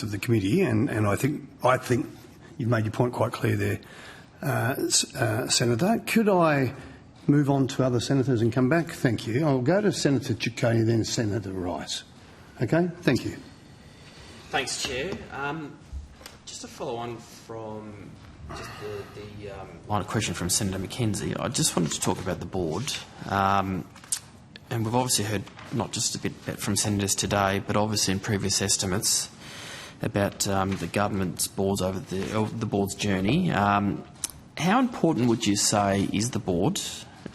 of the committee, and I think you've made your point quite clear there, Senator. Could I move on to other senators and come back? Thank you. I'll go to Senator Ciccone, then Senator Rice. Okay, thank you. Thanks, Chair. Just to follow on from just the line of question from Senator McKenzie, I just wanted to talk about the board. And we've obviously heard not just a bit from senators today, but obviously in previous estimates about the government's boards over the board's journey. How important would you say is the board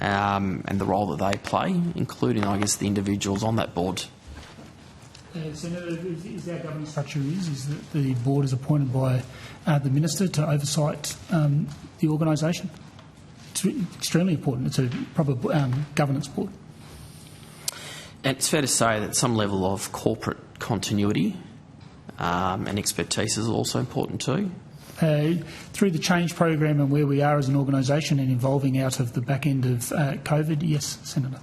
and the role that they play, including, I guess, the individuals on that board? Senator, is our governance structure is that the board is appointed by the Minister to oversight the organisation. It's extremely important. It's a proper governance board. And it's fair to say that some level of corporate continuity and expertise is also important too? Through the change program and where we are as an organisation and evolving out of the back end of COVID, yes, Senator.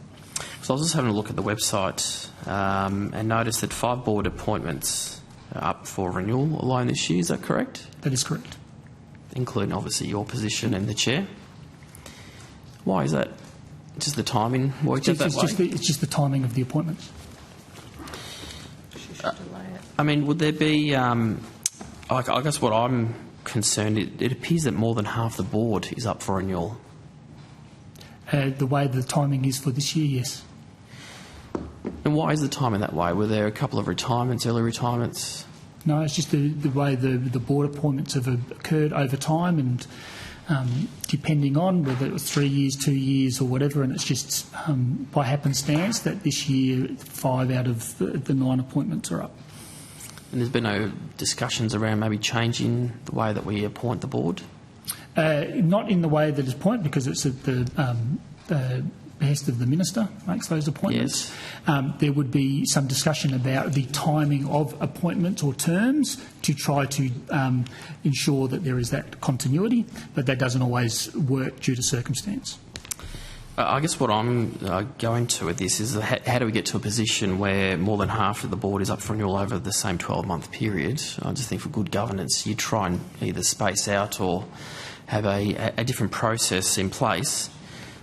So I was just having a look at the website and noticed that 5 board appointments are up for renewal alone this year. Is that correct? That is correct. Including obviously your position and the chair. Why is that? Just the timing worked out that way? It's just the timing of the appointments. I mean, would there be... I guess what I'm concerned, it appears that more than half the board is up for renewal. The way the timing is for this year, yes. And why is the timing that way? Were there a couple of retirements, early retirements? No, it's just the way the board appointments have occurred over time, and depending on whether it was 3 years, 2 years or whatever, and it's just by happenstance that this year 5 out of the 9 appointments are up. And there's been no discussions around maybe changing the way that we appoint the board? Not in the way that it's appointed, because it's at the behest of the Minister makes those appointments. Yes. There would be some discussion about the timing of appointments or terms to try to ensure that there is that continuity, but that doesn't always work due to circumstance. I guess what I'm going to with this is how do we get to a position where more than half of the board is up for renewal over the same 12-month period? I just think for good governance you try and either space out or have a different process in place.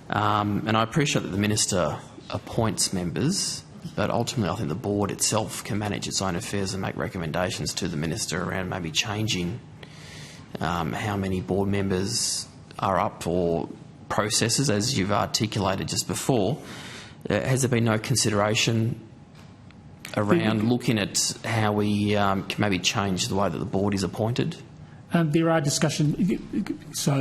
And I appreciate that the Minister appoints members, but ultimately I think the board itself can manage its own affairs and make recommendations to the Minister around maybe changing how many board members are up for processes, as you've articulated just before. Has there been no consideration around looking at how we can maybe change the way that the board is appointed? There are discussions, so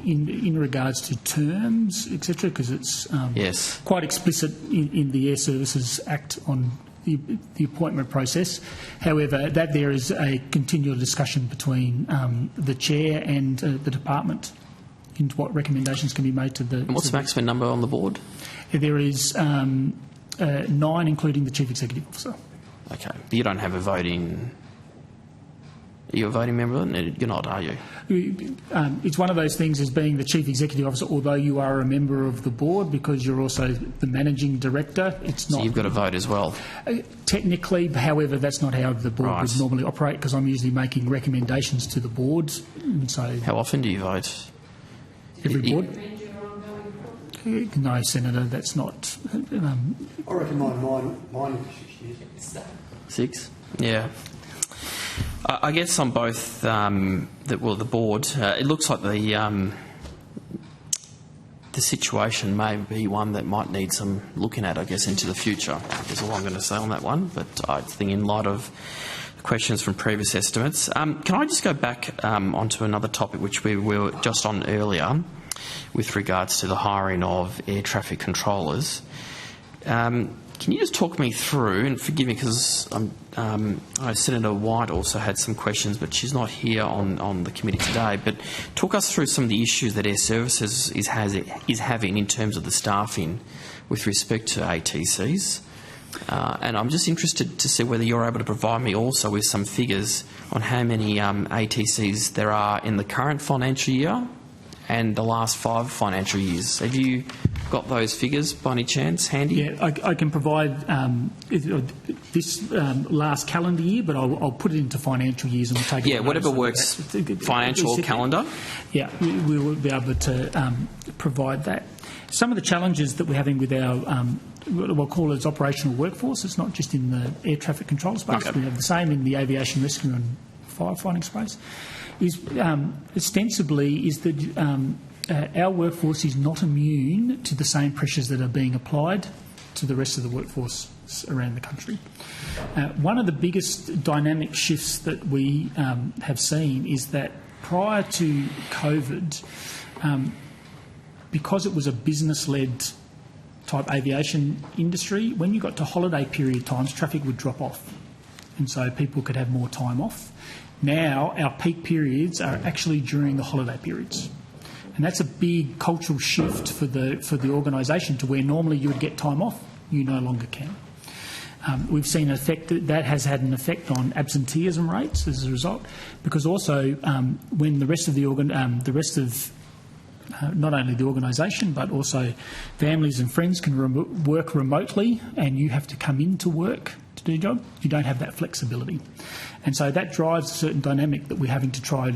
in regards to terms, etc., because it's yes, quite explicit in the Airservices Act on the appointment process. However, that there is a continual discussion between the chair and the department into what recommendations can be made to the... And what's the maximum number on the board? There is 9, including the Chief Executive Officer. Okay. But you don't have a voting... Are you a voting member? You're not, are you? It's one of those things as being the Chief Executive Officer, although you are a member of the board because you're also the Managing Director. It's not... So you've got to vote as well? Technically, however, that's not how the board right. would normally operate, because I'm usually making recommendations to the boards. And so how often do you vote? Every board? No, Senator, that's not... I reckon mine is 6 years. 6? Yeah. I guess on both the board, it looks like the situation may be one that might need some looking at, I guess, into the future. Is all I'm going to say on that one. But I think in light of questions from previous estimates, can I just go back onto another topic which we were just on earlier with regards to the hiring of air traffic controllers? Can you just talk me through, and forgive me because Senator White also had some questions, but she's not here on the committee today, but talk us through some of the issues that Airservices is having in terms of the staffing with respect to ATCs. And I'm just interested to see whether you're able to provide me also with some figures on how many ATCs there are in the current financial year and the last 5 financial years. Have you got those figures by any chance handy? Yeah, I can provide this last calendar year, but I'll put it into financial years and we'll take it. Yeah, whatever works, financial or calendar. Yeah, we will be able to provide that. Some of the challenges that we're having with our what we'll call as operational workforce, it's not just in the air traffic control space, we have the same in the aviation rescue and firefighting space, is ostensibly is that our workforce is not immune to the same pressures that are being applied to the rest of the workforce around the country. One of the biggest dynamic shifts that we have seen is that prior to COVID, because it was a business-led type aviation industry, when you got to holiday period times, traffic would drop off, and so people could have more time off. Now our peak periods are actually during the holiday periods, and that's a big cultural shift for the organisation, to where normally you would get time off, you no longer can. We've seen an effect that has had an effect on absenteeism rates as a result, because also when the rest of not only the organisation but also families and friends can work remotely, and you have to come into work to do a job, you don't have that flexibility. And so that drives a certain dynamic that we're having to try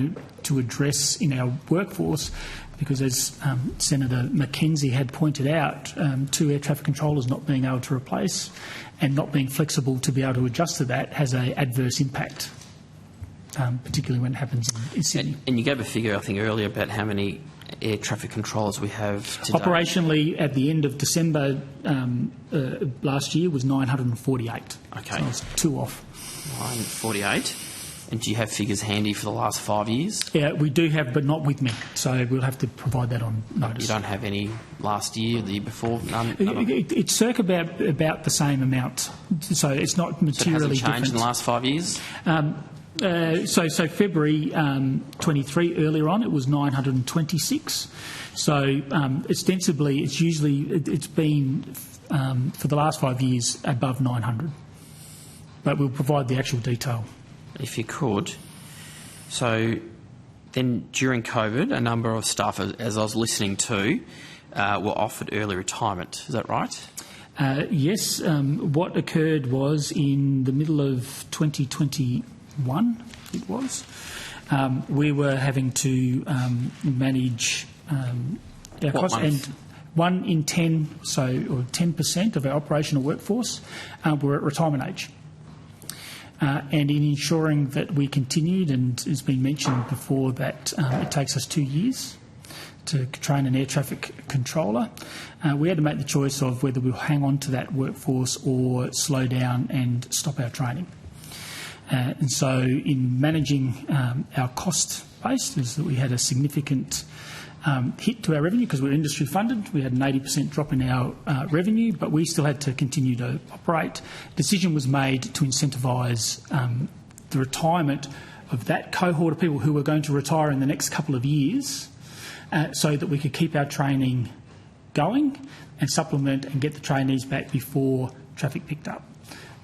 to address in our workforce, because as Senator Mackenzie had pointed out, 2 air traffic controllers not being able to replace and not being flexible to be able to adjust to that has an adverse impact, particularly when it happens in Sydney. And you gave a figure, I think, earlier about how many air traffic controllers we have today. Operationally, at the end of December last year, was 948. Okay. So it's 2 off. 948. And do you have figures handy for the last 5 years? Yeah, we do have, but not with me. So we'll have to provide that on notice. You don't have any last year, the year before? None? It's circa about the same amount. So it's not materially different. So it hasn't changed in the last 5 years? So February 23 earlier on, it was 926. So ostensibly, it's been for the last 5 years above 900. But we'll provide the actual detail. If you could. So then during COVID, a number of staff, as I was listening to, were offered early retirement. Is that right? Yes. What occurred was in the middle of 2021, it was, we were having to manage our costs. And 1 in 10, or 10% of our operational workforce were at retirement age. And in ensuring that we continued, and it's been mentioned before that it takes us 2 years to train an air traffic controller, we had to make the choice of whether we'll hang on to that workforce or slow down and stop our training. And so in managing our cost base, is that we had a significant hit to our revenue because we're industry funded. We had an 80% drop in our revenue, but we still had to continue to operate. Decision was made to incentivise the retirement of that cohort of people who were going to retire in the next couple of years, so that we could keep our training going and supplement and get the trainees back before traffic picked up.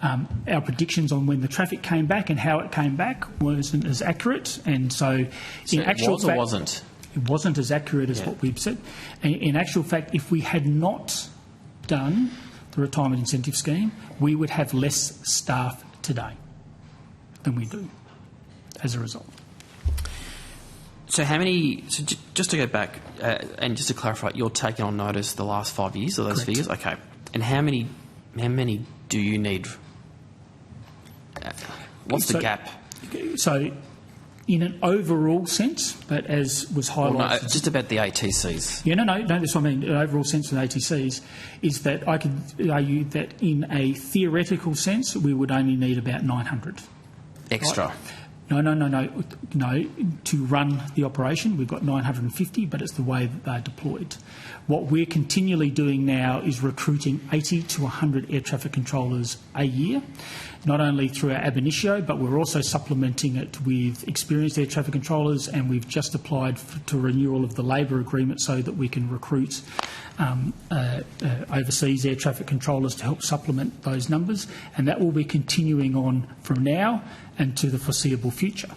Our predictions on when the traffic came back and how it came back wasn't as accurate, and so in actual fact, wasn't. It wasn't as accurate as what we've said. In actual fact, if we had not done the retirement incentive scheme, we would have less staff today than we do as a result. So how many, just to go back and just to clarify, you're taking on notice the last 5 years of those figures? Okay. And how many do you need? What's the gap? So in an overall sense, but as was highlighted... Well, no, just about the ATCs. Yeah, no, that's what I mean. An overall sense of the ATCs is that I could argue that in a theoretical sense, we would only need about 900. Extra? Right? No. To run the operation, we've got 950, but it's the way that they're deployed. What we're continually doing now is recruiting 80 to 100 air traffic controllers a year, not only through our ab initio, but we're also supplementing it with experienced air traffic controllers, and we've just applied to renewal of the labour agreement so that we can recruit overseas air traffic controllers to help supplement those numbers, and that will be continuing on from now and to the foreseeable future. future,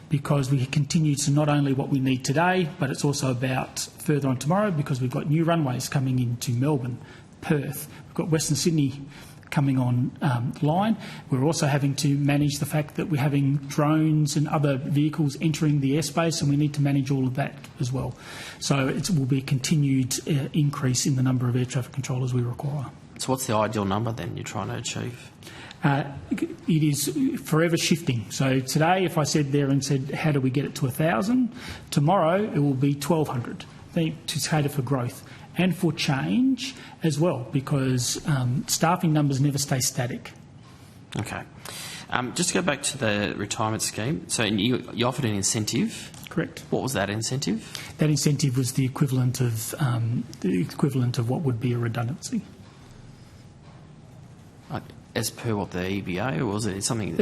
because we continue to not only what we need today, but it's also about further on tomorrow, because we've got new runways coming into Melbourne, Perth, we've got Western Sydney coming on line. We're also having to manage the fact that we're having drones and other vehicles entering the airspace, and we need to manage all of that as well. So it will be a continued increase in the number of air traffic controllers we require. So what's the ideal number then you're trying to achieve? It is forever shifting. So today, if I said there and said, how do we get it to 1,000? Tomorrow, it will be 1,200 to cater for growth and for change as well, because staffing numbers never stay static. Okay. Just to go back to the retirement scheme, so you offered an incentive. Correct. What was that incentive? That incentive was the equivalent of what would be a redundancy. As per what, the EBA, or was it something?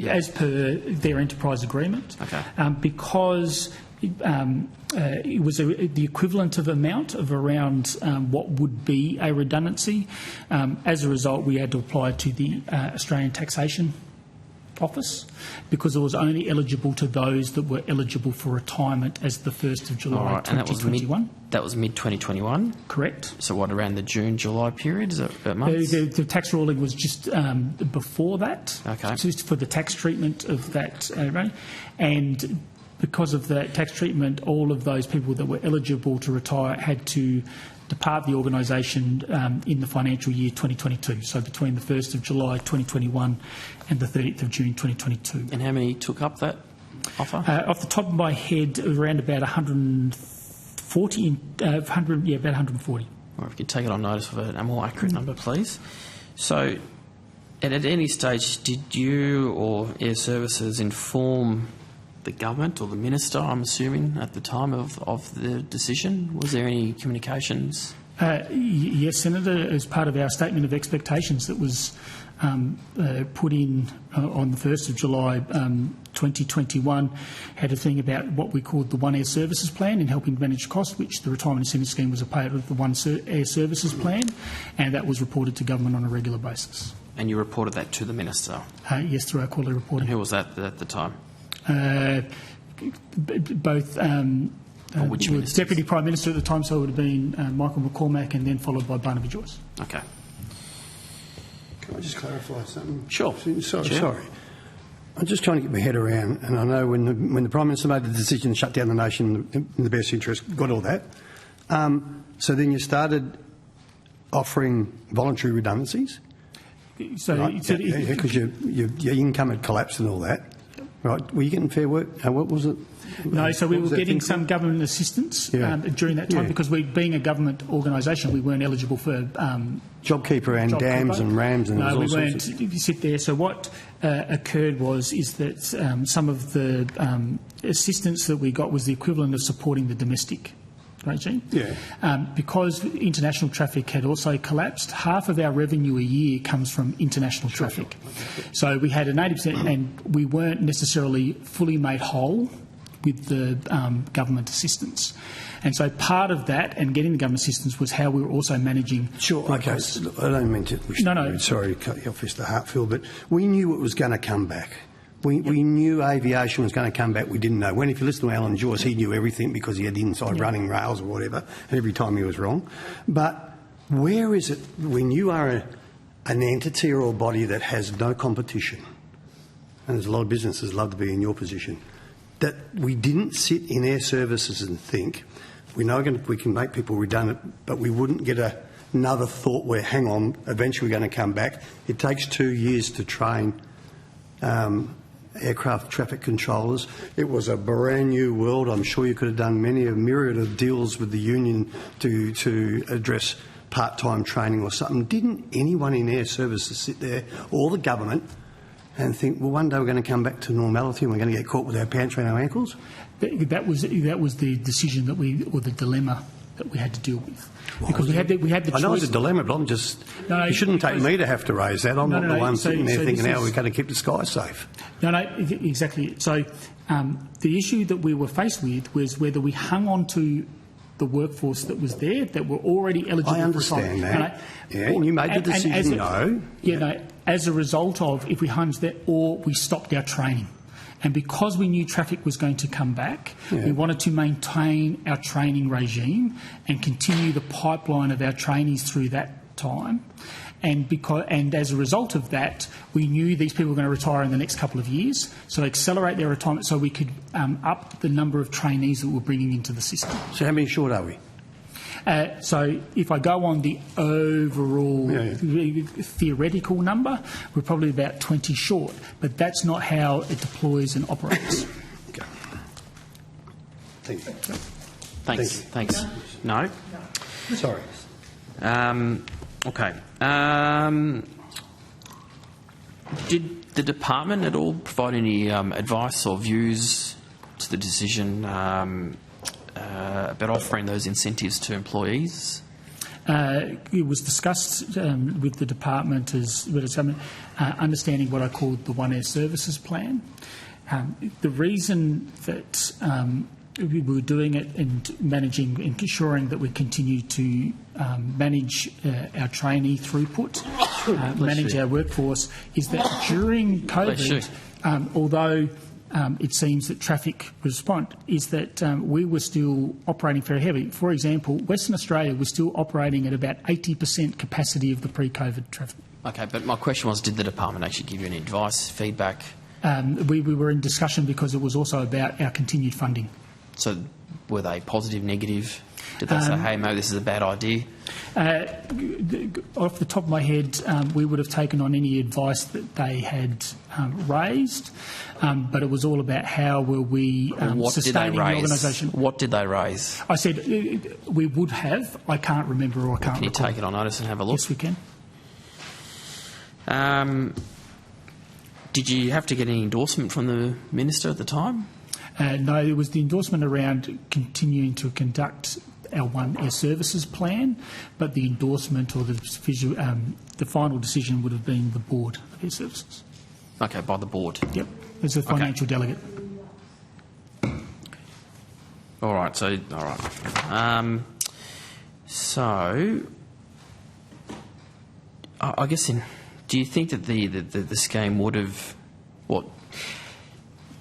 As per their enterprise agreement. Okay. Because it was the equivalent of amount of around what would be a redundancy. As a result, we had to apply to the Australian Taxation Office, because it was only eligible to those that were eligible for retirement as the 1st of July 2021. That was mid-2021? Correct. So what, around the June, July period? Is that months? The tax ruling was just before that. Okay. Just for the tax treatment of that. And because of that tax treatment, all of those people that were eligible to retire had to depart the organisation in the financial year 2022, so between the 1st of July 2021 and the 30th of June 2022. And how many took up that offer? Off the top of my head, around about 140. About 140. Or if you could take it on notice of a more accurate number, please. So, at any stage, did you or Airservices inform the government or the minister, I'm assuming, at the time of the decision? Was there any communications? Yes, Senator, as part of our statement of expectations that was put in on the 1st of July 2021, had a thing about what we called the One Airservices Plan in helping manage costs, which the retirement incentive scheme was a part of the One Airservices Plan, and that was reported to government on a regular basis. And you reported that to the minister? Yes, through our quarterly reporting. And who was that at the time? Both which Deputy Prime Minister at the time, so it would have been Michael McCormack, and then followed by Barnaby Joyce. Okay. Can I just clarify something? Sure. Sorry. I'm just trying to get my head around, and I know when the Prime Minister made the decision to shut down the nation in the best interest, got all that. So then you started offering voluntary redundancies? Because your income had collapsed and all that. Right, were you getting fair work? What was it? No, so we were getting some government assistance during that time, because being a government organisation, we weren't eligible for JobKeeper and DAMS and RAMS and no, we weren't. If you sit there, so what occurred is that some of the assistance that we got was the equivalent of supporting the domestic regime. Because international traffic had also collapsed, half of our revenue a year comes from international traffic. So we had an 80%, and we weren't necessarily fully made whole with the government assistance. And so part of that and getting the government assistance was how we were also managing. Okay. Look, I don't mean to. Sorry to cut you off, Mr. Hartfield, but we knew it was going to come back. We knew aviation was going to come back. We didn't know when. If you listen to Alan Joyce, he knew everything because he had inside running rails or whatever, and every time he was wrong. But where is it when you are an entity or a body that has no competition, and there's a lot of businesses love to be in your position, that we didn't sit in Airservices and think, we can make people redundant, but we wouldn't get another thought where, hang on, eventually we're going to come back. It takes 2 years to train aircraft traffic controllers. It was a brand new world. I'm sure you could have done a myriad of deals with the union to address part-time training or something. Didn't anyone in Airservices sit there, or the government, and think, well, one day we're going to come back to normality and we're going to get caught with our pants around our ankles? That was the decision or the dilemma that we had to deal with. Because we had the choice. I know it's a dilemma, but I'm just... you shouldn't take me to have to raise that. I'm not the one sitting there thinking how we're going to keep the sky safe. No, exactly. So the issue that we were faced with was whether we hung on to the workforce that was there, that were already eligible for retirement. I understand that. And you made the decision, as a result of, if we hung to that, or we stopped our training. And because we knew traffic was going to come back, we wanted to maintain our training regime and continue the pipeline of our trainees through that time. And as a result of that, we knew these people were going to retire in the next couple of years, so accelerate their retirement so we could up the number of trainees that we're bringing into the system. So how many short are we? So if I go on the overall theoretical number, we're probably about 20 short, but that's not how it deploys and operates. Okay. Thank you. Thanks. Thanks. No? Sorry. Okay. Did the department at all provide any advice or views to the decision about offering those incentives to employees? It was discussed with the department as understanding what I called the Airservices plan. The reason that we were doing it and managing and ensuring that we continue to manage our trainee throughput, manage our workforce, is that during COVID, although it seems that traffic responded, is that we were still operating very heavily. For example, Western Australia was still operating at about 80% capacity of the pre-COVID traffic. Okay, but my question was, did the department actually give you any advice, feedback? We were in discussion because it was also about our continued funding. So were they positive, negative? Did they say, hey, maybe this is a bad idea? Off the top of my head, we would have taken on any advice that they had raised, but it was all about how were we sustaining the organisation. What did they raise? I said we would have. I can't remember or I can't recall. Can you take it on notice and have a look? Yes, we can. Did you have to get any endorsement from the Minister at the time? No, it was the endorsement around continuing to conduct our Airservices plan, but the endorsement or the final decision would have been the board of Airservices. Okay, by the board. Yep, as a financial delegate. All right. So I guess do you think that the scheme would have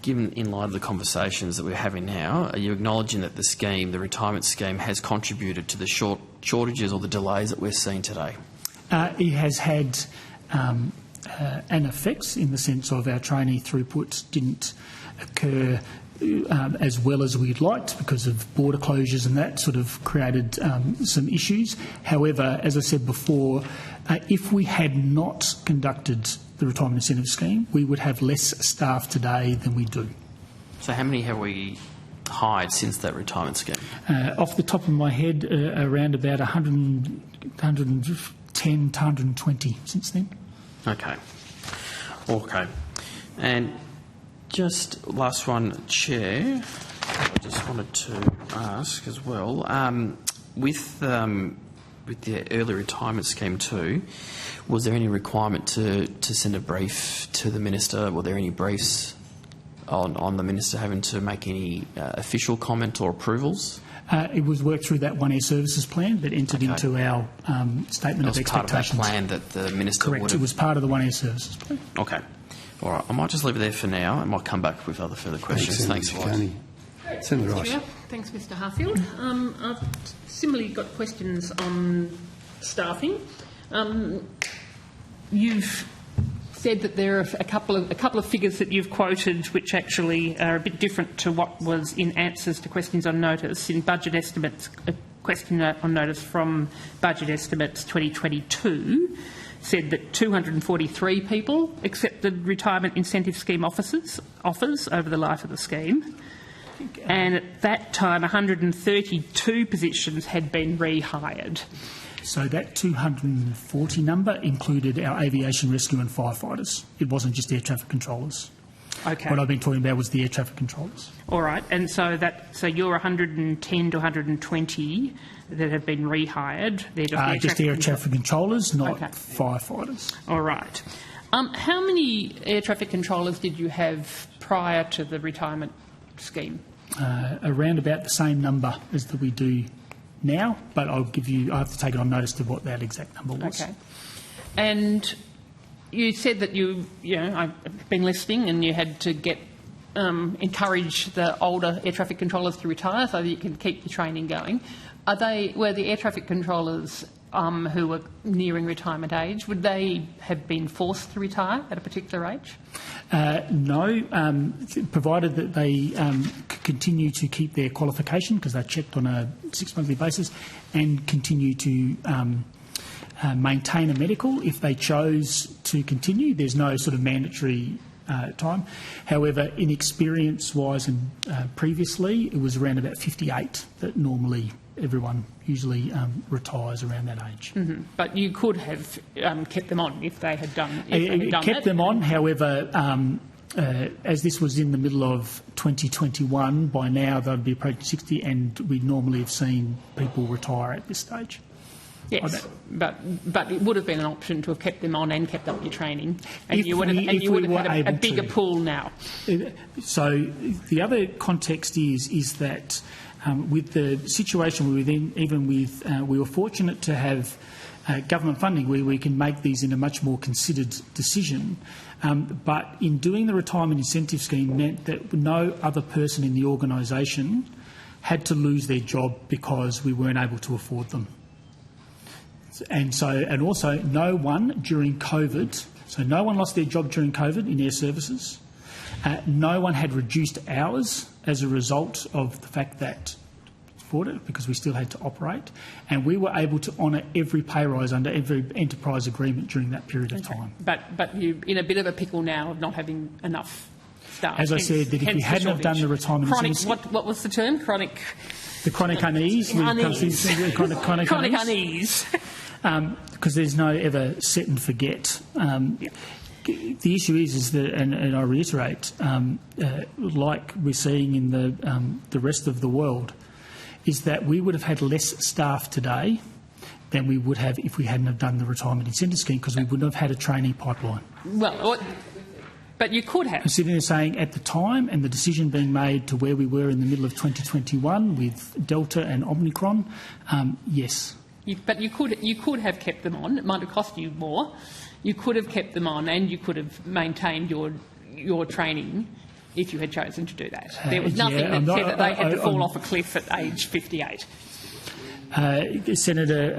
given in light of the conversations that we're having now, are you acknowledging that the retirement scheme has contributed to the shortages or the delays that we're seeing today? It has had an effect in the sense of our trainee throughput didn't occur as well as we'd liked because of border closures, and that sort of created some issues. However, as I said before, if we had not conducted the retirement incentive scheme, we would have less staff today than we do. So how many have we hired since that retirement scheme? Off the top of my head, around about 110 to 120 since then. Okay. And just last one, Chair, I just wanted to ask as well, with the early retirement scheme too, was there any requirement to send a brief to the Minister? Were there any briefs on the Minister having to make any official comment or approvals? It was worked through that Airservices plan that entered into our statement of expectations. Part of that plan that the Minister Correct, it was part of the Airservices plan. Okay. All right, I might just leave it there for now. I might come back with other further questions. Thanks, Senator Rice. Thanks, Mr Harfield. I've similarly got questions on staffing. You've said that there are a couple of figures that you've quoted which actually are a bit different to what was in answers to questions on notice. In budget estimates, a question on notice from budget estimates 2022 said that 243 people accepted retirement incentive scheme offers over the life of the scheme. And at that time, 132 positions had been rehired. So that 240 number included our aviation rescue and firefighters. It wasn't just air traffic controllers. Okay. What I've been talking about was the air traffic controllers. All right. And so you're 110 to 120 that have been rehired. They're just air traffic controllers, not firefighters. All right. How many air traffic controllers did you have prior to the retirement scheme? Around about the same number as that we do now, but I have to take it on notice to what that exact number was. Okay. And you said that I've been listening and you had to get encourage the older air traffic controllers to retire so that you can keep the training going. Were the air traffic controllers who were nearing retirement age, would they have been forced to retire at a particular age? No, provided that they continue to keep their qualification, because they're checked on a 6-monthly basis, and continue to maintain a medical. If they chose to continue, there's no sort of mandatory time. However, in experience-wise and previously, it was around about 58 that normally everyone usually retires around that age. Mm-hmm. But you could have kept them on if they had done, kept them on. However, as this was in the middle of 2021, by now they'd be approaching 60, and we'd normally have seen people retire at this stage. Yes, but it would have been an option to have kept them on and kept up your training, and you would have had a bigger pool now. So the other context is that with the situation we were in, even with we were fortunate to have government funding where we can make these in a much more considered decision. But in doing the retirement incentive scheme meant that no other person in the organisation had to lose their job because we weren't able to afford them. And also no one during COVID, so no one lost their job during COVID in Airservices. No one had reduced hours as a result of the fact that afford it, because we still had to operate, and we were able to honour every pay rise under every enterprise agreement during that period of time. But you're in a bit of a pickle now of not having enough staff. As I said, that if we hadn't have done the retirement... What was the term? Chronic... The chronic unease. Chronic unease. Because there's no ever set and forget. The issue is that, and I reiterate, like we're seeing in the rest of the world, is that we would have had less staff today than we would have if we hadn't have done the retirement incentive scheme, because we wouldn't have had a trainee pipeline. Well, but you could have. I'm sitting there saying at the time, and the decision being made to where we were in the middle of 2021 with Delta and Omicron, yes. But you could have kept them on. It might have cost you more. You could have kept them on, and you could have maintained your training if you had chosen to do that. There was nothing that said that they had to fall off a cliff at age 58. Senator,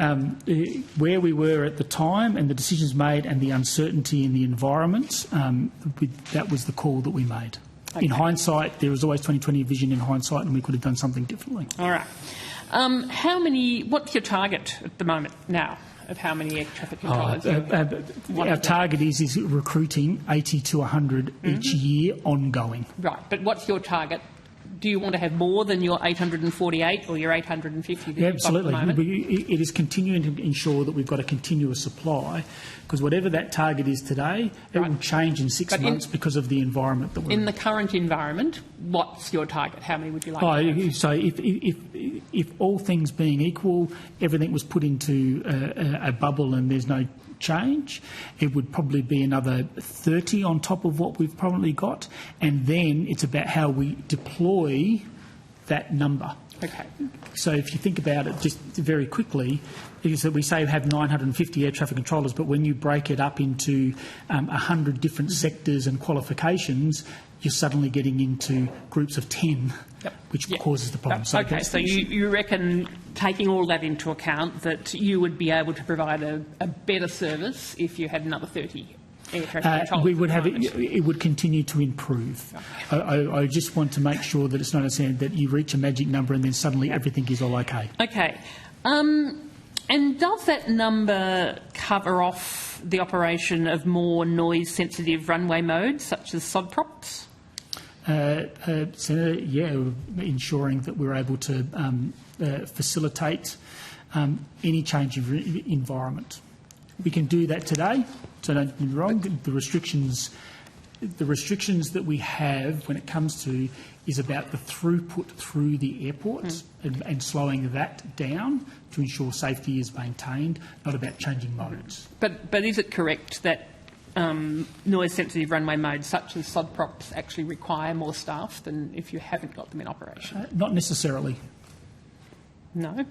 where we were at the time and the decisions made and the uncertainty in the environment, that was the call that we made. Okay. In hindsight, there was always 20/20 vision in hindsight, and we could have done something differently. All right. What's your target at the moment now of how many air traffic controllers? Our target is recruiting 80 to 100 each year ongoing. Right, but what's your target? Do you want to have more than your 848 or your 850 that you've got at the moment? It is continuing to ensure that we've got a continuous supply, because whatever that target is today, it will change in 6 months because of the environment that we're in. In the current environment, what's your target? How many would you like to have? So if all things being equal, everything was put into a bubble and there's no change, it would probably be another 30 on top of what we've probably got, and then it's about how we deploy that number. Okay. So if you think about it just very quickly, is that we say we have 950 air traffic controllers, but when you break it up into 100 different sectors and qualifications, you're suddenly getting into groups of 10, which causes the problem. So you reckon, taking all that into account, that you would be able to provide a better service if you had another 30 air traffic controllers? We would have it would continue to improve. Okay. I just want to make sure that it's not that you reach a magic number and then suddenly everything is all okay. Okay. And does that number cover off the operation of more noise-sensitive runway modes, such as sod props? Senator, ensuring that we're able to facilitate any change of environment. We can do that today, so don't get me wrong. The restrictions that we have when it comes to is about the throughput through the airports and slowing that down to ensure safety is maintained, not about changing modes. But is it correct that noise-sensitive runway modes such as sod props actually require more staff than if you haven't got them in operation? Not necessarily. No?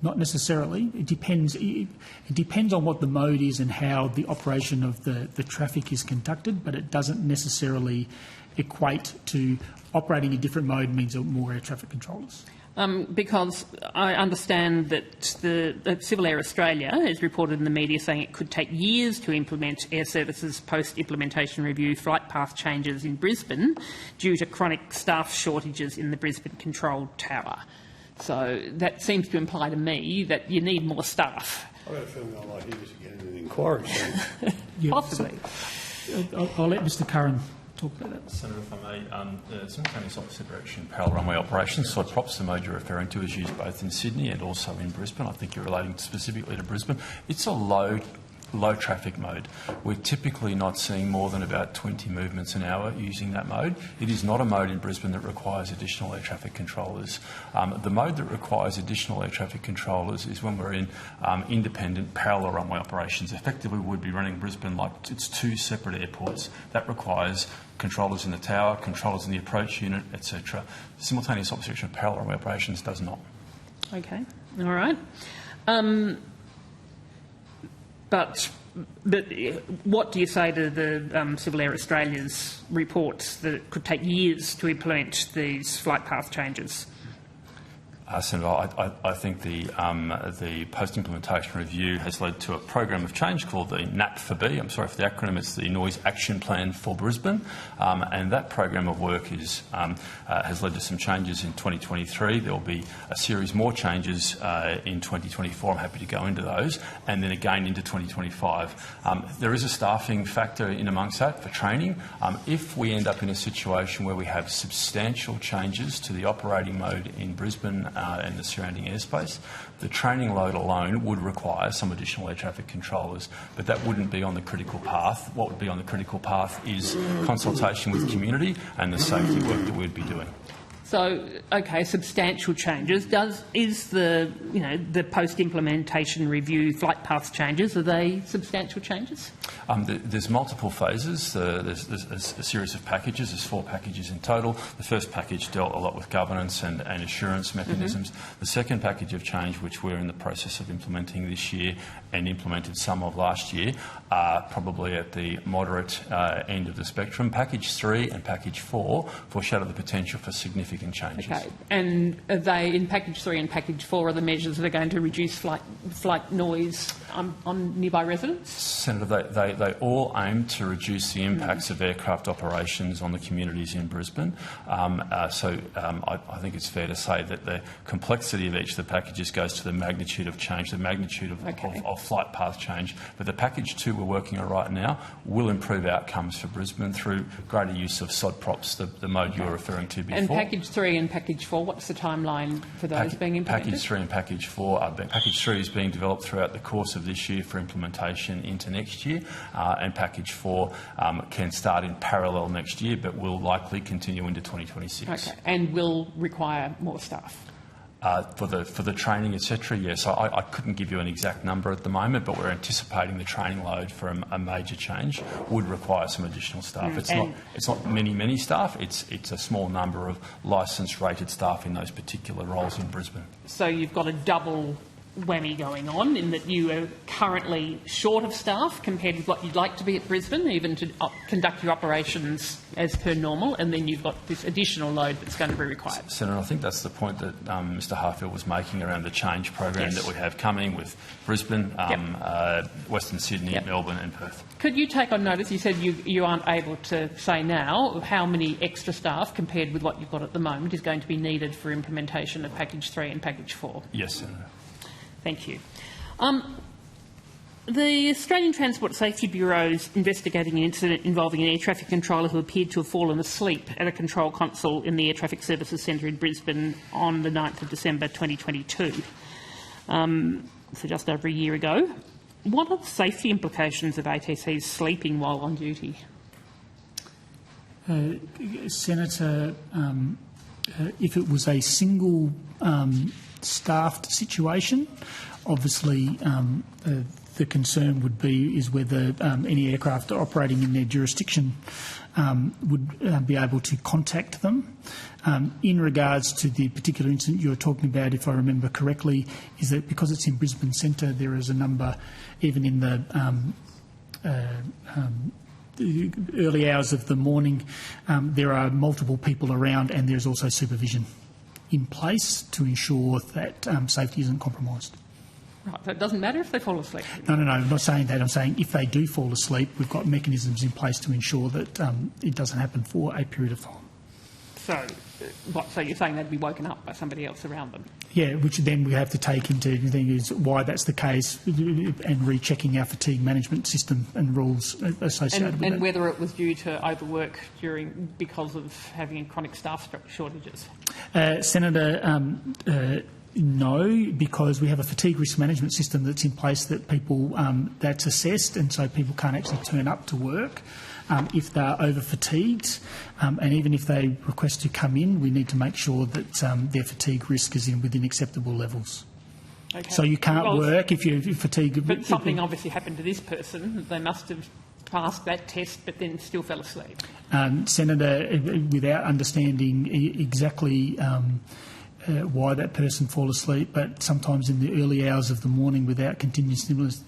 Not necessarily. It depends. It depends on what the mode is and how the operation of the traffic is conducted, but it doesn't necessarily equate to operating a different mode means more air traffic controllers. Because I understand that Civil Air Australia has reported in the media saying it could take years to implement Airservices post-implementation review flight path changes in Brisbane due to chronic staff shortages in the Brisbane Control Tower. So that seems to imply to me that you need more staff. I've got a feeling I might hear this again in an inquiry. Possibly. I'll let Mr Curran talk about that. Senator, if I may, the simultaneous opposite direction parallel runway operations, so props the mode you're referring to is used both in Sydney and also in Brisbane. I think you're relating specifically to Brisbane. It's a low traffic mode. We're typically not seeing more than about 20 movements an hour using that mode. It is not a mode in Brisbane that requires additional air traffic controllers. The mode that requires additional air traffic controllers is when we're in independent parallel runway operations. Effectively, we would be running Brisbane like it's two separate airports. That requires controllers in the tower, controllers in the approach unit, etc. Simultaneous opposition of parallel runway operations does not. Okay, all right. But what do you say to the Civil Air Australia's reports that it could take years to implement these flight path changes? Senator, I think the post-implementation review has led to a program of change called the NAP4B. I'm sorry for the acronym. It's the Noise Action Plan for Brisbane, and that program of work has led to some changes in 2023. There will be a series more changes in 2024. I'm happy to go into those, and then again into 2025. There is a staffing factor in amongst that for training. If we end up in a situation where we have substantial changes to the operating mode in Brisbane and the surrounding airspace, the training load alone would require some additional air traffic controllers, but that wouldn't be on the critical path. What would be on the critical path is consultation with community and the safety work that we'd be doing. So, okay, substantial changes. Is the post-implementation review flight path changes, are they substantial changes? There's multiple phases. There's a series of packages. There's 4 packages in total. The first package dealt a lot with governance and assurance mechanisms. Mm-hmm. The second package of change, which we're in the process of implementing this year and implemented some of last year, are probably at the moderate end of the spectrum. Package 3 and Package 4 foreshadow the potential for significant changes. Okay, and are they in Package 3 and Package 4 are the measures that are going to reduce flight noise on nearby residents? Senator, they all aim to reduce the impacts of aircraft operations on the communities in Brisbane. I think it's fair to say that the complexity of each of the packages goes to the magnitude of change, the magnitude of flight path change. But the Package 2 we're working on right now will improve outcomes for Brisbane through greater use of SOD props, the mode you were referring to before. And Package 3 and Package 4, what's the timeline for those being implemented? Package 3 and Package 4 Package 3 is being developed throughout the course of this year for implementation into next year, and Package 4 can start in parallel next year, but will likely continue into 2026. Okay, and will require more staff? For the training, etc. Yes, I couldn't give you an exact number at the moment, but we're anticipating the training load for a major change would require some additional staff. It's not many staff. It's a small number of licensed rated staff in those particular roles in Brisbane. So you've got a double whammy going on in that you are currently short of staff compared with what you'd like to be at Brisbane, even to conduct your operations as per normal, and then you've got this additional load that's going to be required. Senator, I think that's the point that Mr Harfield was making around the change program that we have coming with Brisbane, Western Sydney, Melbourne and Perth. Could you take on notice, you said you aren't able to say now how many extra staff compared with what you've got at the moment is going to be needed for implementation of Package 3 and Package 4? Yes, Senator. Thank you. The Australian Transport Safety Bureau is investigating an incident involving an air traffic controller who appeared to have fallen asleep at a control console in the Air Traffic Services Centre in Brisbane on the 9th of December 2022, so just over a year ago. What are the safety implications of ATCs sleeping while on duty? Senator, if it was a single staffed situation, obviously the concern would be is whether any aircraft operating in their jurisdiction would be able to contact them. In regards to the particular incident you're talking about, if I remember correctly, is that because it's in Brisbane Centre, there is a number, even in the the early hours of the morning, there are multiple people around, and there's also supervision in place to ensure that safety isn't compromised. Right, so it doesn't matter if they fall asleep? No, I'm not saying that. I'm saying if they do fall asleep, we've got mechanisms in place to ensure that it doesn't happen for a period of time. So you're saying they'd be woken up by somebody else around them? Yeah, which then we have to take into is why that's the case, and rechecking our fatigue management system and rules associated with that. And whether it was due to overwork because of having chronic staff shortages? Senator, no, because we have a fatigue risk management system that's in place that people that's assessed, and so people can't actually turn up to work if they're over fatigued, and even if they request to come in, we need to make sure that their fatigue risk is within acceptable levels. Okay. So you can't work if you're fatigued. But something obviously happened to this person. They must have passed that test but then still fell asleep. Senator, without understanding exactly why that person fall asleep, but sometimes in the early hours of the morning without continuous stimulus,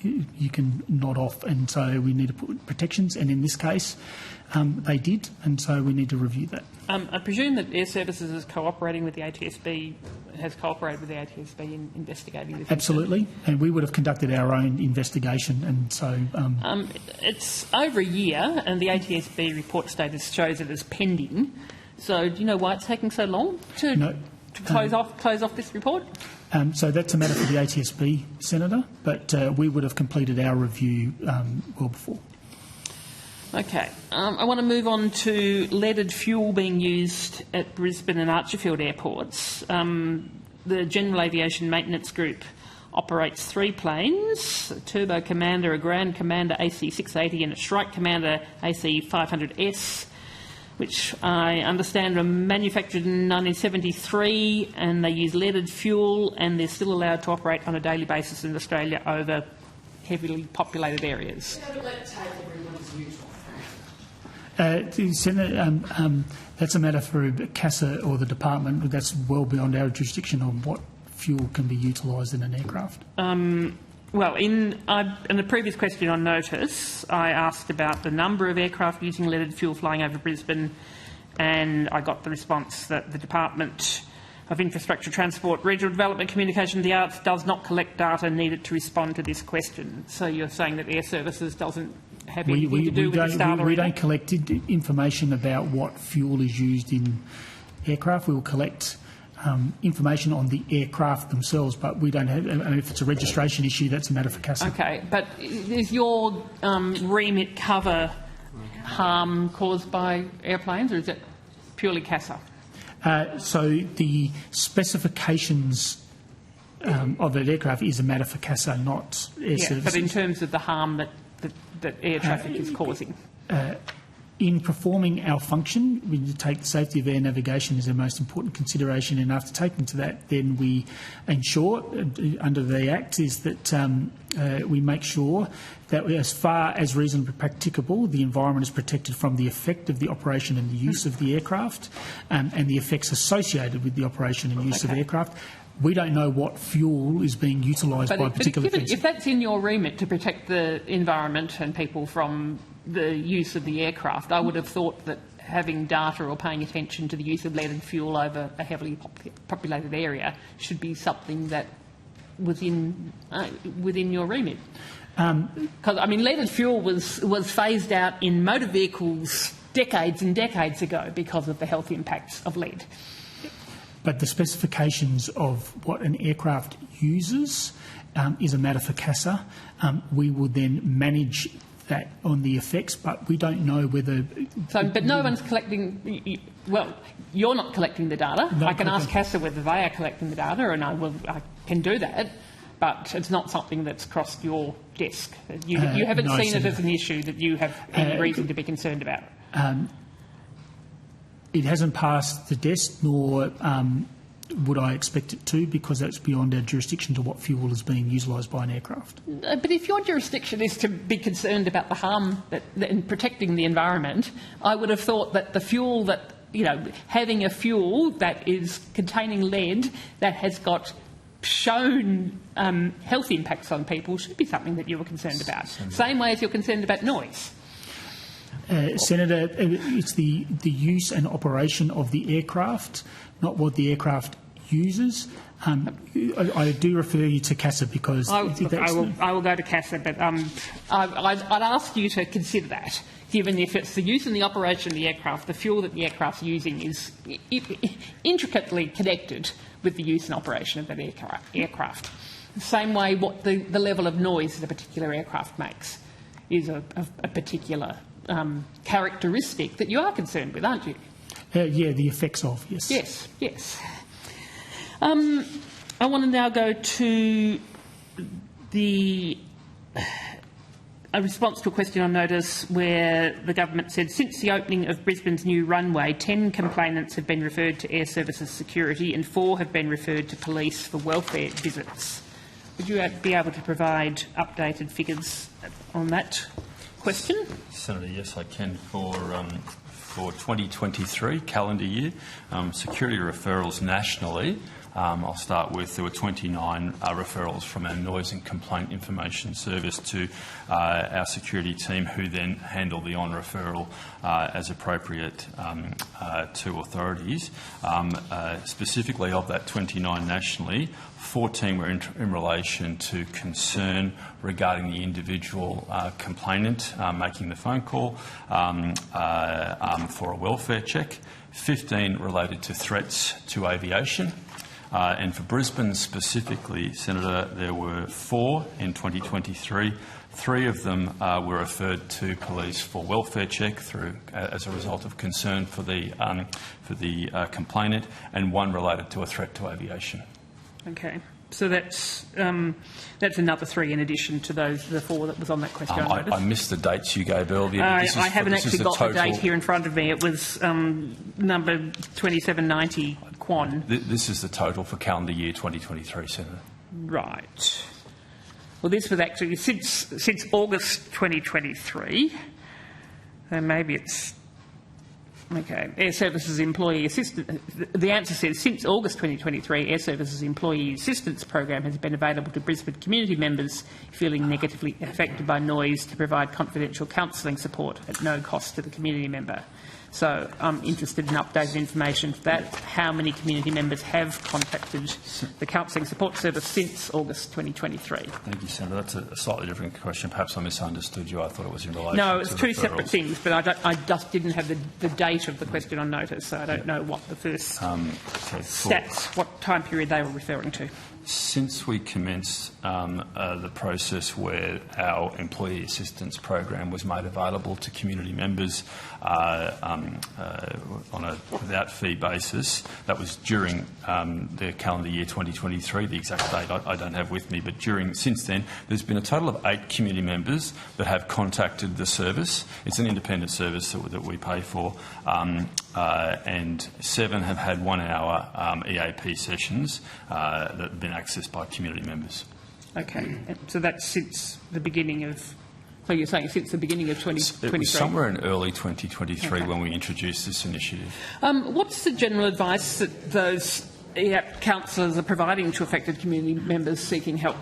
you can nod off, and so we need to put protections, and in this case they did, and so we need to review that. I presume that Airservices is cooperating with the ATSB, has cooperated with the ATSB in investigating this? Absolutely, and we would have conducted our own investigation, and so... it's over a year, and the ATSB report status shows it as pending. So do you know why it's taking so long to close off this report? So that's a matter for the ATSB, Senator, but we would have completed our review well before. Okay. I want to move on to leaded fuel being used at Brisbane and Archerfield airports. The General Aviation Maintenance Group operates 3 planes, a Turbo Commander, a Grand Commander AC-680 and a Shrike Commander AC-500S, which I understand were manufactured in 1973, and they use leaded fuel, and they're still allowed to operate on a daily basis in Australia over heavily populated areas. Senator, that's a matter for CASA or the department. That's well beyond our jurisdiction on what fuel can be utilised in an aircraft. Well, in the previous question on notice, I asked about the number of aircraft using leaded fuel flying over Brisbane, and I got the response that the Department of Infrastructure, Transport, Regional Development, Communication and the Arts does not collect data needed to respond to this question. So you're saying that Airservices doesn't have anything to do with this data? We don't collect information about what fuel is used in aircraft. We will collect information on the aircraft themselves, but we don't have. If it's a registration issue, that's a matter for CASA. Okay, but does your remit cover harm caused by airplanes, or is it purely CASA? So the specifications of an aircraft is a matter for CASA, not Airservices. Yeah, but in terms of the harm that air traffic is causing. In performing our function, we take the safety of air navigation as our most important consideration, and after taking to that, then we ensure, under the Act, is that we make sure that as far as reasonably practicable, the environment is protected from the effect of the operation and the use of the aircraft, and the effects associated with the operation and use of aircraft. We don't know what fuel is being utilised by particular things. If that's in your remit to protect the environment and people from the use of the aircraft, I would have thought that having data or paying attention to the use of leaded fuel over a heavily populated area should be something that was within your remit. Because leaded fuel was phased out in motor vehicles decades and decades ago because of the health impacts of lead. But the specifications of what an aircraft uses is a matter for CASA. We will then manage that on the effects, but we don't know whether... But no one's collecting... Well, you're not collecting the data. I can ask CASA whether they are collecting the data, and I can do that, but it's not something that's crossed your desk. You haven't seen it as an issue that you have any reason to be concerned about. It hasn't passed the desk, nor would I expect it to, because that's beyond our jurisdiction to what fuel is being utilised by an aircraft. But if your jurisdiction is to be concerned about the harm in protecting the environment, I would have thought that the fuel that, having a fuel that is containing lead that has got shown health impacts on people should be something that you were concerned about. Same way as you're concerned about noise. Senator, it's the use and operation of the aircraft, not what the aircraft uses. I do refer you to CASA because I will go to CASA, but I'd ask you to consider that, given if it's the use and the operation of the aircraft, the fuel that the aircraft's using is intricately connected with the use and operation of that aircraft. The same way what the level of noise that a particular aircraft makes is a particular characteristic that you are concerned with, aren't you? Yeah, the effects of, yes. Yes, yes. I want to now go to a response to a question on notice where the government said, since the opening of Brisbane's new runway, 10 complainants have been referred to Airservices security and 4 have been referred to police for welfare visits. Would you be able to provide updated figures on that question? Senator, yes, I can. For 2023 calendar year, security referrals nationally, I'll start with, there were 29 referrals from our Noise and Complaint Information Service to our security team, who then handle the on-referral as appropriate to authorities. Specifically of that 29 nationally, 14 were in relation to concern regarding the individual complainant making the phone call for a welfare check. 15 related to threats to aviation. And for Brisbane specifically, Senator, there were 4 in 2023. 3 of them were referred to police for welfare check as a result of concern for the complainant, and 1 related to a threat to aviation. Okay, so that's another 3 in addition to the 4 that was on that question. I missed the dates you gave earlier. I haven't actually got the date here in front of me. It was number 2790 Quan. This is the total for calendar year 2023, Senator. Right. Well, this was actually since August 2023. So maybe it's okay. Airservices employee assistance. The answer says since August 2023, Airservices employee assistance program has been available to Brisbane community members feeling negatively affected by noise to provide confidential counselling support at no cost to the community member. So I'm interested in updated information for that. How many community members have contacted the Counselling Support Service since August 2023? Thank you, Senator. That's a slightly different question. Perhaps I misunderstood you. I thought it was in relation No, it's to 2 referrals. separate things, but I just didn't have the date of the question on notice, so I don't know what the first stats, what time period they were referring to. Since we commenced the process where our employee assistance program was made available to community members on a without fee basis, that was during the calendar year 2023. The exact date I don't have with me, but since then there's been a total of 8 community members that have contacted the service. It's an independent service that we pay for, and 7 have had 1-hour EAP sessions that have been accessed by community members. Okay, so that's since the beginning of. So you're saying since the beginning of 2023? It was somewhere in early 2023 when we introduced this initiative. What's the general advice that those EAP counsellors are providing to affected community members seeking help?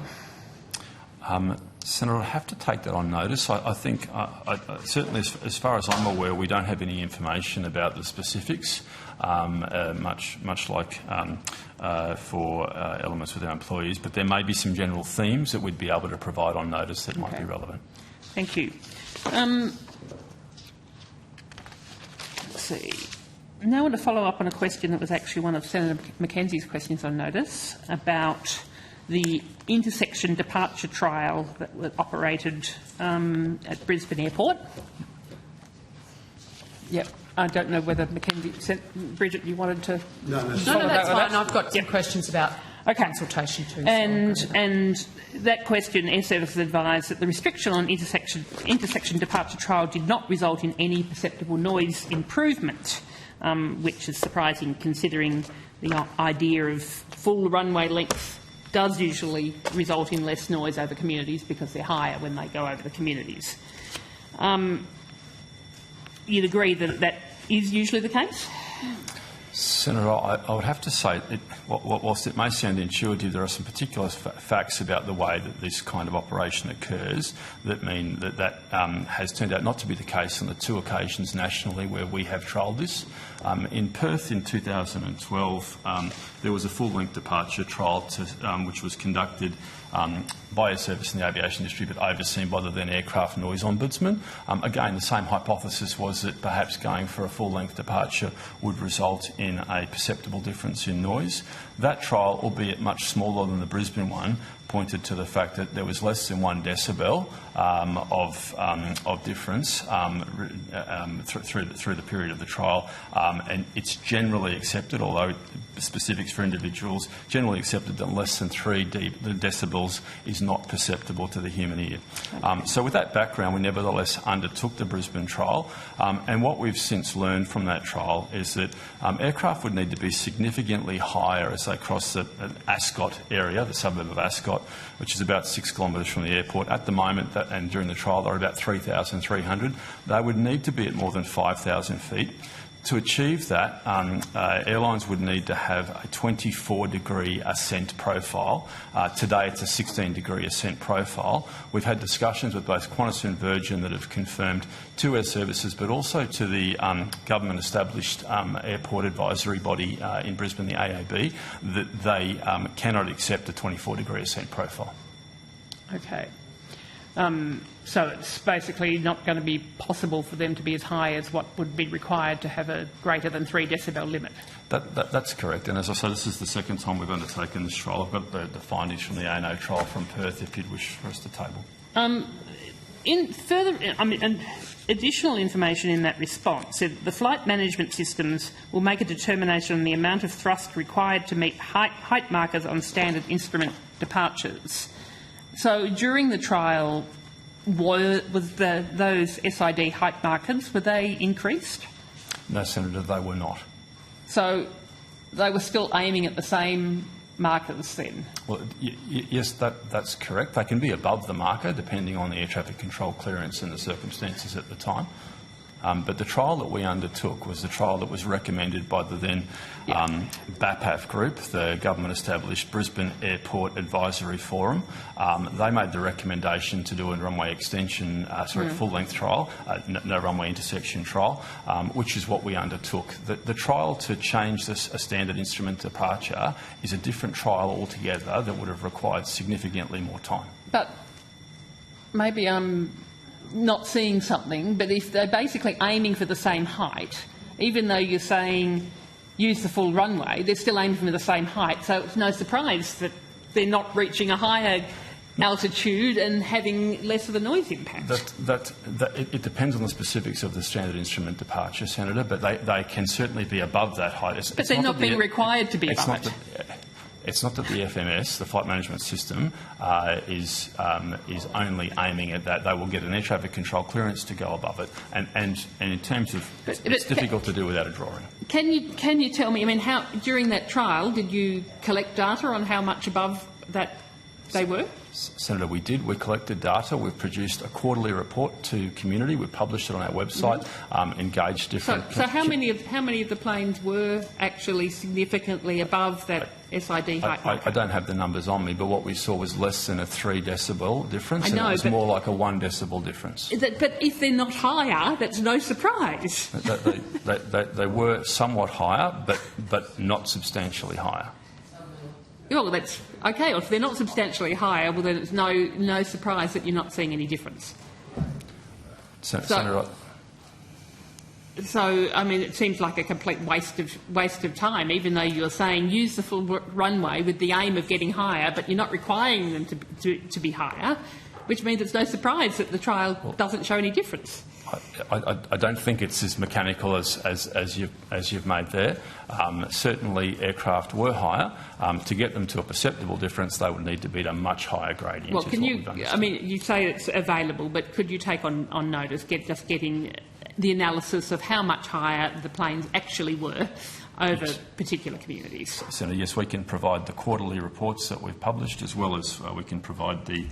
Senator, I have to take that on notice. I think, certainly as far as I'm aware, we don't have any information about the specifics, much like for elements with our employees, but there may be some general themes that we'd be able to provide on notice that might be relevant. Thank you. Let's see. Now I want to follow up on a question that was actually one of Senator Mackenzie's questions on notice about the intersection departure trial that was operated at Brisbane Airport. Yep. I don't know whether Mackenzie, Bridget, you wanted to. No, that's fine. I've got some questions about consultation too. And that question, Airservices advised that the restriction on intersection departure trial did not result in any perceptible noise improvement, which is surprising considering the idea of full runway length does usually result in less noise over communities because they're higher when they go over the communities. You'd agree that that is usually the case? Senator, I would have to say, whilst it may sound intuitive, there are some particular facts about the way that this kind of operation occurs that mean that has turned out not to be the case on the 2 occasions nationally where we have trialled this. In Perth in 2012, there was a full-length departure trial which was conducted by Airservices in the aviation industry but overseen by the then Aircraft Noise Ombudsman. Again, the same hypothesis was that perhaps going for a full-length departure would result in a perceptible difference in noise. That trial, albeit much smaller than the Brisbane one, pointed to the fact that there was less than 1 decibel of difference through the period of the trial, and it's generally accepted, although specifics for individuals, generally accepted that less than 3 decibels is not perceptible to the human ear. So with that background, we nevertheless undertook the Brisbane trial, and what we've since learned from that trial is that aircraft would need to be significantly higher as they cross the Ascot area, the suburb of Ascot, which is about 6 kilometres from the airport. At the moment, and during the trial, they're about 3,300. They would need to be at more than 5,000 feet. To achieve that, airlines would need to have a 24-degree ascent profile. Today it's a 16-degree ascent profile. We've had discussions with both Qantas and Virgin that have confirmed to Airservices but also to the government-established airport advisory body in Brisbane, the AAB, that they cannot accept a 24-degree ascent profile. Okay. So it's basically not going to be possible for them to be as high as what would be required to have a greater than 3 decibel limit. That's correct. And as I say, this is the second time we've undertaken this trial. I've got the findings from the ANO trial from Perth if you'd wish for us to table. Additional information in that response said the flight management systems will make a determination on the amount of thrust required to meet height markers on standard instrument departures. So during the trial, those SID height markers, were they increased? No, Senator, they were not. So they were still aiming at the same markers then? Well, yes, that's correct. They can be above the marker depending on the air traffic control clearance and the circumstances at the time. But the trial that we undertook was the trial that was recommended by the then BAPAF group, the government-established Brisbane Airport Advisory Forum. They made the recommendation to do a runway extension, full-length trial, no runway intersection trial, which is what we undertook. The trial to change a standard instrument departure is a different trial altogether that would have required significantly more time. But maybe I'm not seeing something, but if they're basically aiming for the same height, even though you're saying use the full runway, they're still aiming for the same height, so it's no surprise that they're not reaching a higher altitude and having less of a noise impact. It depends on the specifics of the standard instrument departure, Senator, but they can certainly be above that height. But they're not being required to be above it. It's not that the FMS, the flight management system, is only aiming at that. They will get an air traffic control clearance to go above it, and in terms of it's difficult to do without a drawing. Can you tell me? I mean, how during that trial did you collect data on how much above that they were? Senator, we did. We collected data. We've produced a quarterly report to community. We've published it on our website. Engaged different. So how many of the planes were actually significantly above that SID height marker? I don't have the numbers on me, but what we saw was less than a 3 decibel difference. I know, and it was more like a 1 decibel difference. But if they're not higher, that's no surprise. They were somewhat higher, but not substantially higher. Well, that's okay. If they're not substantially higher, well, then it's no surprise that you're not seeing any difference. Senator, so I mean, it seems like a complete waste of time. Even though you're saying use the full runway with the aim of getting higher, but you're not requiring them to be higher, which means it's no surprise that the trial doesn't show any difference. I don't think it's as mechanical as you've made there. Certainly, aircraft were higher. To get them to a perceptible difference, they would need to be at a much higher gradient. Well, can you? I mean, you say it's available, but could you take on notice getting the analysis of how much higher the planes actually were over particular communities. Senator, yes, we can provide the quarterly reports that we've published, as well as we can provide the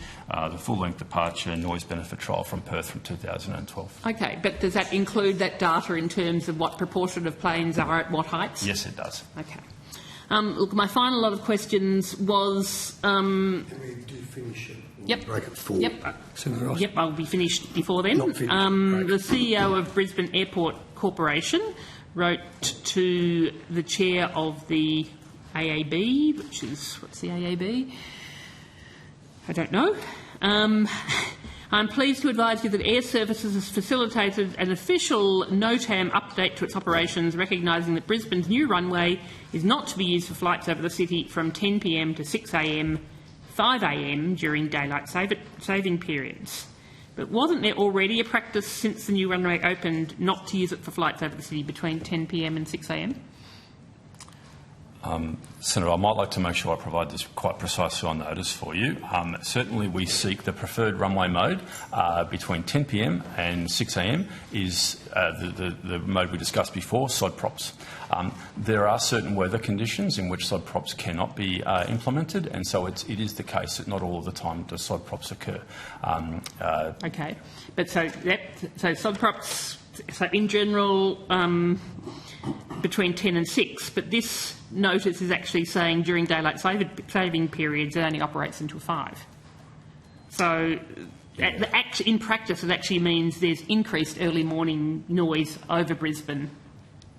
full-length departure noise benefit trial from Perth from 2012. Okay, but does that include that data in terms of what proportion of planes are at what heights? Yes, it does. Okay. Look, my final lot of questions was... Can we do finish it? Yep. Break at 4. Yep. Senator Ross? Yep, I'll be finished before then. Not finished. The CEO of Brisbane Airport Corporation wrote to the chair of the AAB, which is... What's the AAB? I don't know. I'm pleased to advise you that Airservices has facilitated an official NOTAM update to its operations, recognising that Brisbane's new runway is not to be used for flights over the city from 10 p.m. to 6 a.m, 5 a.m. during daylight saving periods. But wasn't there already a practice since the new runway opened not to use it for flights over the city between 10 p.m. and 6 a.m? Senator, I might like to make sure I provide this quite precisely on notice for you. Certainly we seek the preferred runway mode between 10 p.m. and 6 a.m. is the mode we discussed before, sod props. There are certain weather conditions in which sod props cannot be implemented, and so it is the case that not all of the time do sod props occur. Okay, but so sod props, so in general between 10 and 6, but this notice is actually saying during daylight saving periods it only operates until 5. So in practice it actually means there's increased early morning noise over Brisbane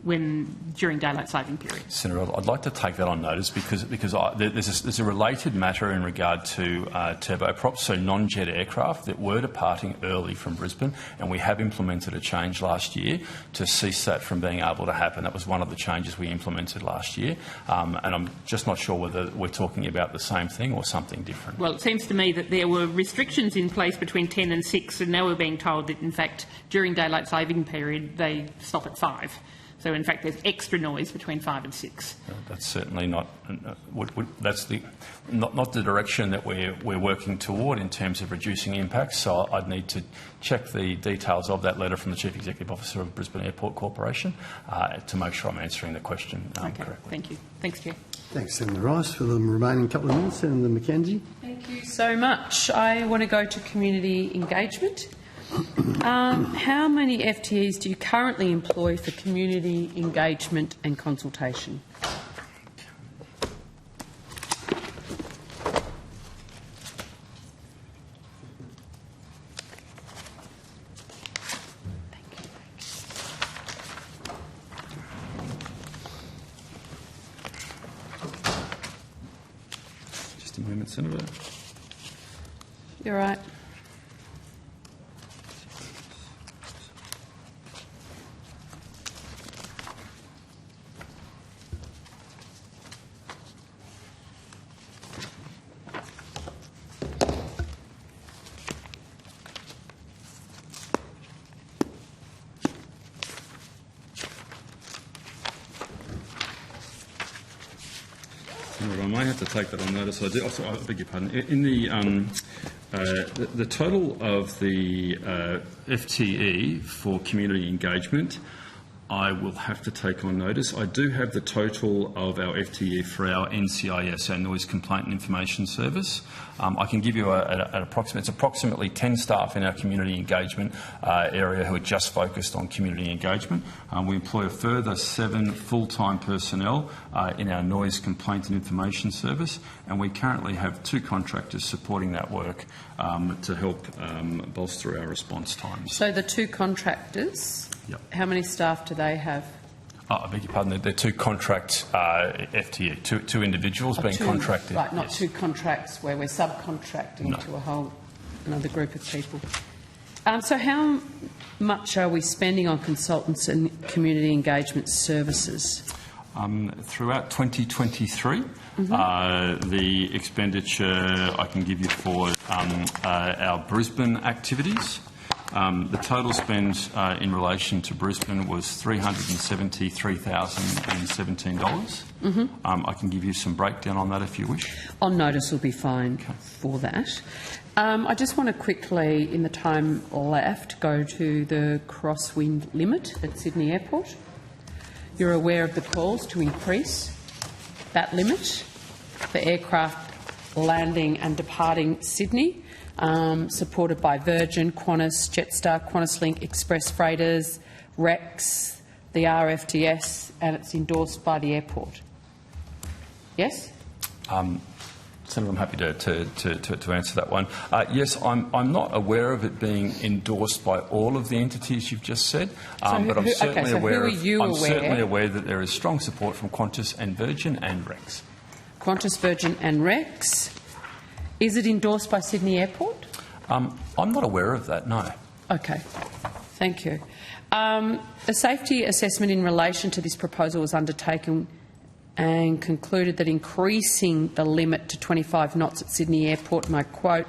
during daylight saving periods. Senator, I'd like to take that on notice because there's a related matter in regard to turboprops, so non-jet aircraft that were departing early from Brisbane, and we have implemented a change last year to cease that from being able to happen. That was one of the changes we implemented last year, and I'm just not sure whether we're talking about the same thing or something different. Well, it seems to me that there were restrictions in place between 10 and 6, and now we're being told that, in fact, during daylight saving period, they stop at 5. So, in fact, there's extra noise between 5 and 6. That's certainly not. That's not the direction that we're working toward in terms of reducing impacts. So, I'd need to check the details of that letter from the Chief Executive Officer of Brisbane Airport Corporation to make sure I'm answering the question correctly. Thank you. Thanks, Chair. Thanks, Senator Rice. For the remaining couple of minutes, Senator McKenzie. Thank you so much. I want to go to community engagement. How many FTEs do you currently employ for community engagement and consultation? Just a moment, Senator. You're right. I may have to take that on notice. I beg your pardon. In the total of the FTE for community engagement, I will have to take on notice. I do have the total of our FTE for our NCIS, our Noise Complaint and Information Service. I can give you an approximate. It's approximately 10 staff in our community engagement area who are just focused on community engagement. We employ a further 7 full-time personnel in our Noise Complaint and Information Service, and we currently have 2 contractors supporting that work to help bolster our response times. So the 2 contractors, yep. How many staff do they have? I beg your pardon, they're 2 contract FTE, 2 individuals being contracted. Right, not yes. 2 contracts where we're subcontracting to another group of people. So how much are we spending on consultants and community engagement services? Throughout 2023, the expenditure I can give you for our Brisbane activities The total spend in relation to Brisbane was $373,017. I can give you some breakdown on that if you wish. On notice will be fine for that. I just want to quickly, in the time left, go to the crosswind limit at Sydney Airport. You're aware of the calls to increase that limit for aircraft landing and departing Sydney, supported by Virgin, Qantas, Jetstar, QantasLink, Express Freighters, Rex, the RFTS, and it's endorsed by the airport. Yes? Senator, I'm happy to answer that one. Yes, I'm not aware of it being endorsed by all of the entities you've just said, but I'm certainly aware that there is strong support from Qantas and Virgin and Rex. Qantas, Virgin and Rex. Is it endorsed by Sydney Airport? I'm not aware of that, no. Okay, thank you. A safety assessment in relation to this proposal was undertaken and concluded that increasing the limit to 25 knots at Sydney Airport, and I quote,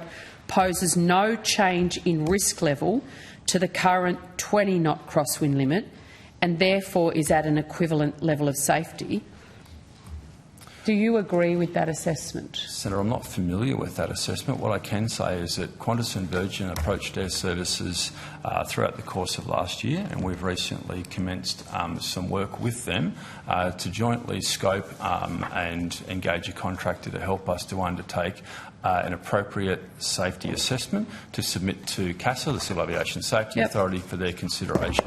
poses no change in risk level to the current 20-knot crosswind limit and therefore is at an equivalent level of safety. Do you agree with that assessment? Senator, I'm not familiar with that assessment. What I can say is that Qantas and Virgin approached Airservices throughout the course of last year, and we've recently commenced some work with them to jointly scope and engage a contractor to help us to undertake an appropriate safety assessment to submit to CASA, the Civil Aviation Safety Authority, for their consideration.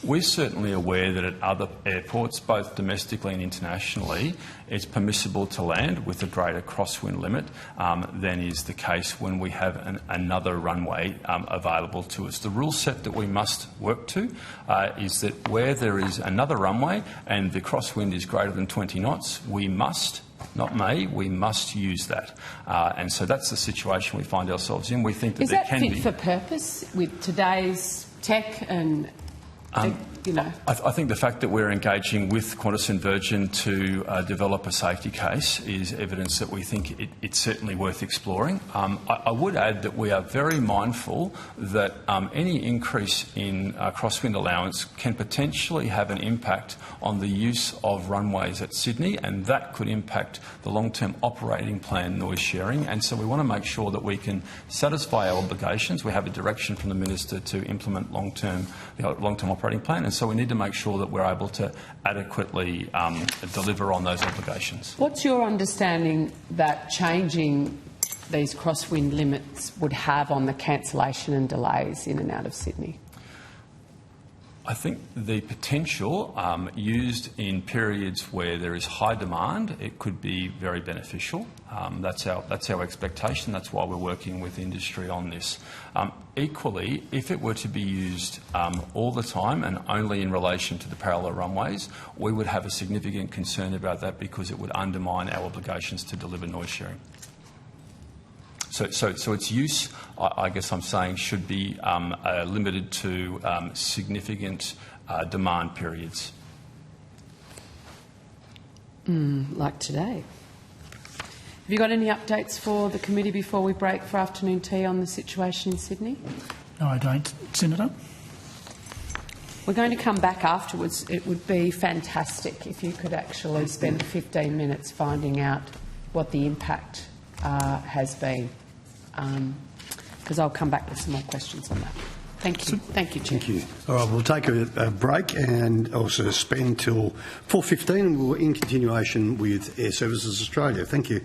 We're certainly aware that at other airports, both domestically and internationally, it's permissible to land with a greater crosswind limit than is the case when we have another runway available to us. The rule set that we must work to is that where there is another runway and the crosswind is greater than 20 knots, we must, not may, we must use that. And so that's the situation we find ourselves in. We think that there can be... Is that fit for purpose with today's tech and... you know? I think the fact that we're engaging with Qantas and Virgin to develop a safety case is evidence that we think it's certainly worth exploring. I would add that we are very mindful that any increase in crosswind allowance can potentially have an impact on the use of runways at Sydney, and that could impact the long-term operating plan noise sharing. And so we want to make sure that we can satisfy our obligations. We have a direction from the Minister to implement long-term operating plan, and so we need to make sure that we're able to adequately deliver on those obligations. What's your understanding that changing these crosswind limits would have on the cancellation and delays in and out of Sydney? I think the potential used in periods where there is high demand, it could be very beneficial. That's our expectation. That's why we're working with industry on this. Equally, if it were to be used all the time and only in relation to the parallel runways, we would have a significant concern about that because it would undermine our obligations to deliver noise sharing. So its use, I guess I'm saying, should be limited to significant demand periods. Like today. Have you got any updates for the committee before we break for afternoon tea on the situation in Sydney? No, I don't, Senator. We're going to come back afterwards. It would be fantastic if you could actually spend 15 minutes finding out what the impact has been, because I'll come back with some more questions on that. Thank you. Thank you, Chair. Thank you. All right, we'll take a break and also suspend till 4:15, and we'll in continuation with Airservices Australia. Thank you.